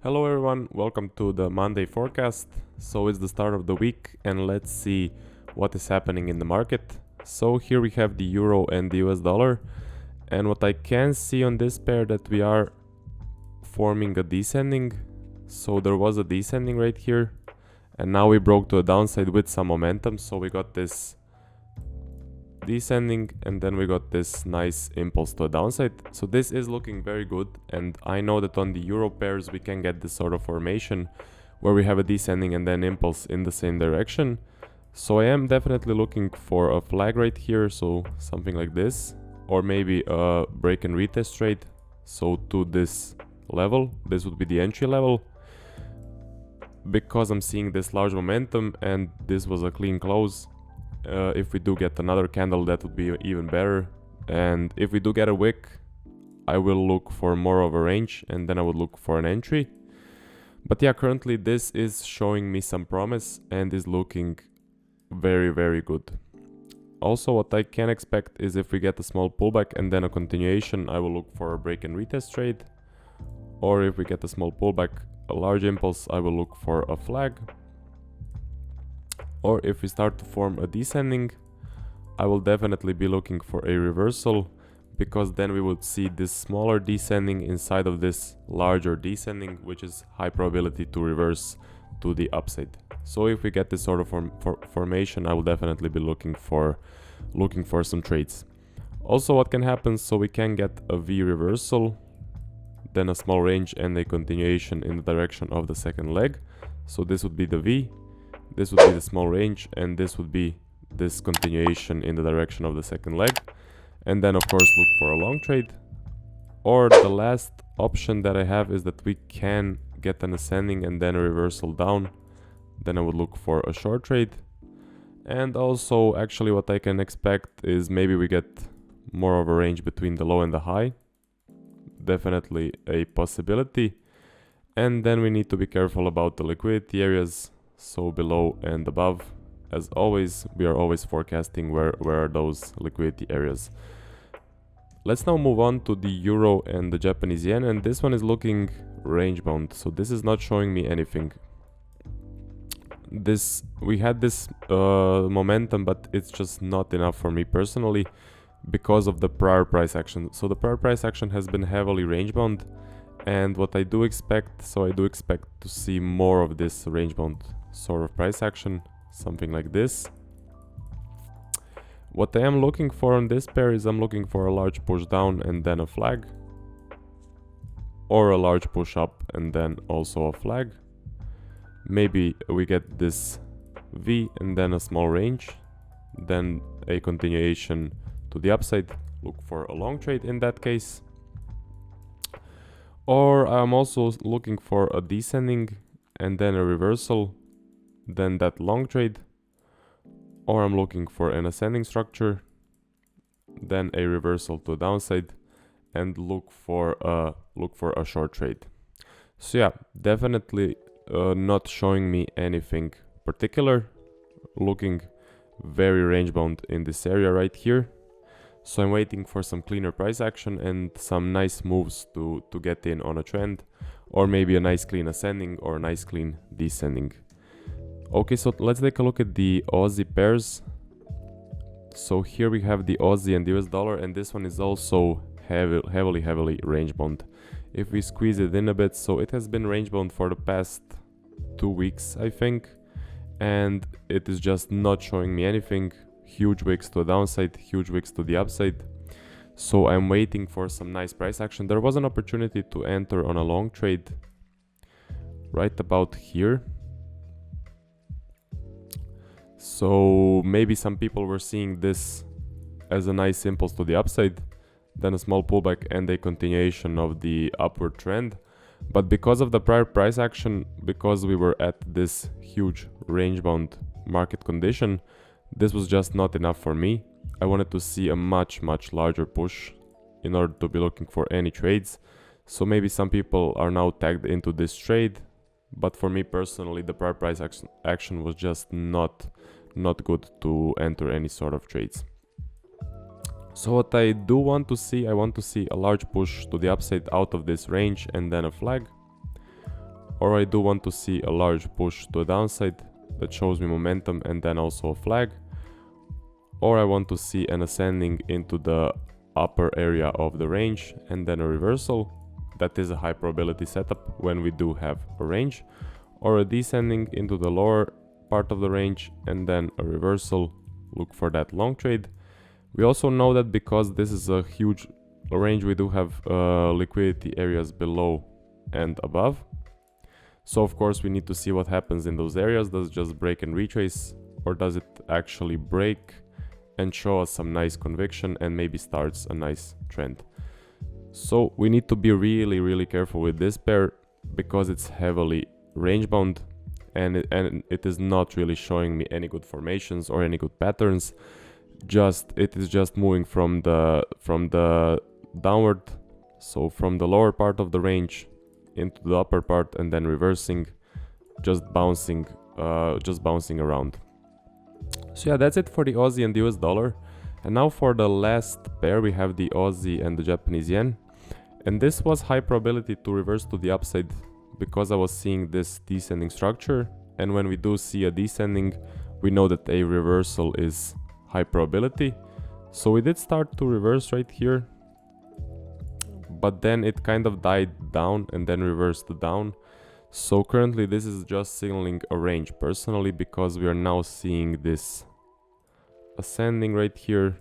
Hello everyone, welcome to the Monday forecast. So it's the start of the week and let's see what is happening in the market. So here we have the euro and the US dollar, and what I can see on this pair that we are forming a descending. So there was a descending right here and now we broke to a downside with some momentum. So we got this descending and then we got this nice impulse to a downside. So this is looking very good, and I know that on the euro pairs we can get this sort of formation where we have a descending and then impulse in the same direction. So I am definitely looking for a flag right here, so something like this, or maybe a break and retest trade. So to this level, this would be the entry level, because I'm seeing this large momentum and this was a clean close. If we do get another candle, that would be even better, and if we do get a wick, I will look for more of a range and then I would look for an entry. But yeah, currently this is showing me some promise and is looking very good. Also, what I can expect is if we get a small pullback and then a continuation, I will look for a break and retest trade, or if we get a small pullback, a large impulse, I will look for a flag. Or if we start to form a descending, I will definitely be looking for a reversal, because then we would see this smaller descending inside of this larger descending, which is high probability to reverse to the upside. So if we get this sort of formation, I will definitely be looking for some trades. Also, what can happen, so we can get a V reversal, then a small range and a continuation in the direction of the second leg. So this would be the V. This would be the small range, and this would be this continuation in the direction of the second leg. And then of course look for a long trade. Or the last option that I have is that we can get an ascending and then a reversal down. Then I would look for a short trade. And also actually what I can expect is maybe we get more of a range between the low and the high. Definitely a possibility. And then we need to be careful about the liquidity areas. So below and above, as always, we are always forecasting where are those liquidity areas. Let's now move on to the euro and the Japanese yen, and this one is looking range bound. So this is not showing me anything. We had this momentum, but it's just not enough for me personally because of the prior price action. So the prior price action has been heavily range bound, and what I do expect, so I do expect to see more of this range bound sort of price action, something like this. What I am looking for on this pair is I'm looking for a large push down and then a flag, or a large push up and then also a flag. Maybe we get this V and then a small range, then a continuation to the upside, look for a long trade in that case. Or I'm also looking for a descending and then a reversal, then that long trade. Or I'm looking for an ascending structure, then a reversal to downside, and look for a short trade. So yeah, definitely not showing me anything particular. Looking very range bound in this area right here. So I'm waiting for some cleaner price action and some nice moves to get in on a trend, or maybe a nice clean ascending or a nice clean descending. Okay, so let's take a look at the Aussie pairs. So here we have the Aussie and the US dollar, and this one is also heavily range bound. If we squeeze it in a bit, so it has been range bound for the past 2 weeks, I think, and it is just not showing me anything. Huge wicks to the downside, huge wicks to the upside. So I'm waiting for some nice price action. There was an opportunity to enter on a long trade right about here. So maybe some people were seeing this as a nice impulse to the upside, then a small pullback and a continuation of the upward trend. But because of the prior price action, because we were at this huge range bound market condition, this was just not enough for me. I wanted to see a much larger push in order to be looking for any trades. So maybe some people are now tagged into this trade, but for me personally, the prior price action was just not good to enter any sort of trades. So what I do want to see, I want to see a large push to the upside out of this range and then a flag. or I do want to see a large push to the downside that shows me momentum and then also a flag, or I want to see an ascending into the upper area of the range and then a reversal. That is a high probability setup when we do have a range, or a descending into the lower part of the range and then a reversal. Look for that long trade. We also know that because this is a huge range, we do have liquidity areas below and above. So of course we need to see what happens in those areas. Does it just break and retrace, or does it actually break and show us some nice conviction and maybe starts a nice trend? So we need to be really careful with this pair because it's heavily range bound, and it is not really showing me any good formations or any good patterns. It is just moving from the downward, so from the lower part of the range into the upper part and then reversing, just bouncing around. So yeah, that's it for the Aussie and the US dollar. And now for the last pair, we have the Aussie and the Japanese yen. And this was high probability to reverse to the upside because I was seeing this descending structure. And when we do see a descending, we know that a reversal is high probability. So we did start to reverse right here, but then it kind of died down and then reversed down. So currently this is just signaling a range personally, because we are now seeing this ascending right here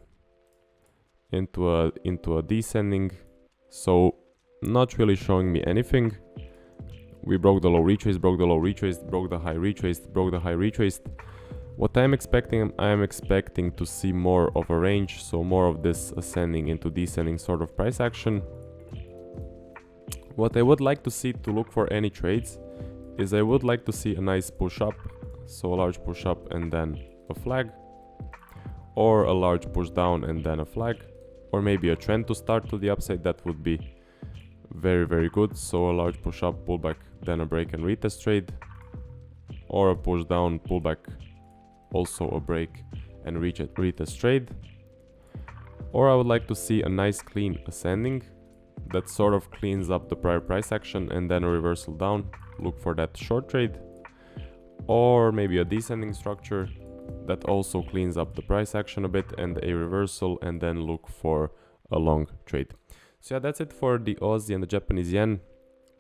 into a descending. So not really showing me anything. We broke the low, retraced, broke the low, retraced, broke the high, retraced, broke the high, retraced. What I am expecting to see more of a range, so more of this ascending into descending sort of price action. What I would like to see to look for any trades is I would like to see a nice push up, so a large push up and then a flag, or a large push down and then a flag, or maybe a trend to start to the upside. That would be very good. So a large push up, pullback, then a break and retest trade, or a push down, pullback, also a break and retest trade. Or I would like to see a nice clean ascending that sort of cleans up the prior price action and then a reversal down. Look for that short trade, or maybe a descending structure that also cleans up the price action a bit and a reversal, and then look for a long trade. So yeah, that's it for the Aussie and the Japanese yen.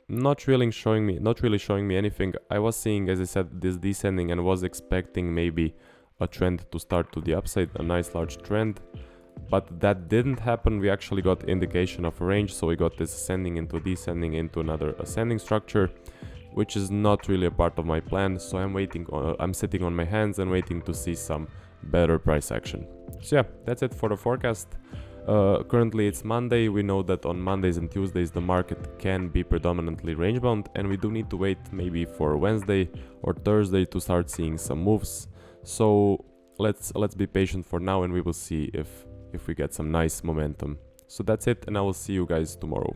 Not really showing me anything. I was seeing, as I said, this descending and was expecting maybe a trend to start to the upside, a nice large trend, but that didn't happen. We actually got indication of a range, so we got this ascending into descending into another ascending structure, which is not really a part of my plan. So I'm sitting on my hands and waiting to see some better price action. So yeah, that's it for the forecast. Currently it's Monday. We know that on Mondays and Tuesdays the market can be predominantly range bound, and we do need to wait maybe for Wednesday or Thursday to start seeing some moves. So let's be patient for now, and we will see if we get some nice momentum. So that's it, and I will see you guys tomorrow.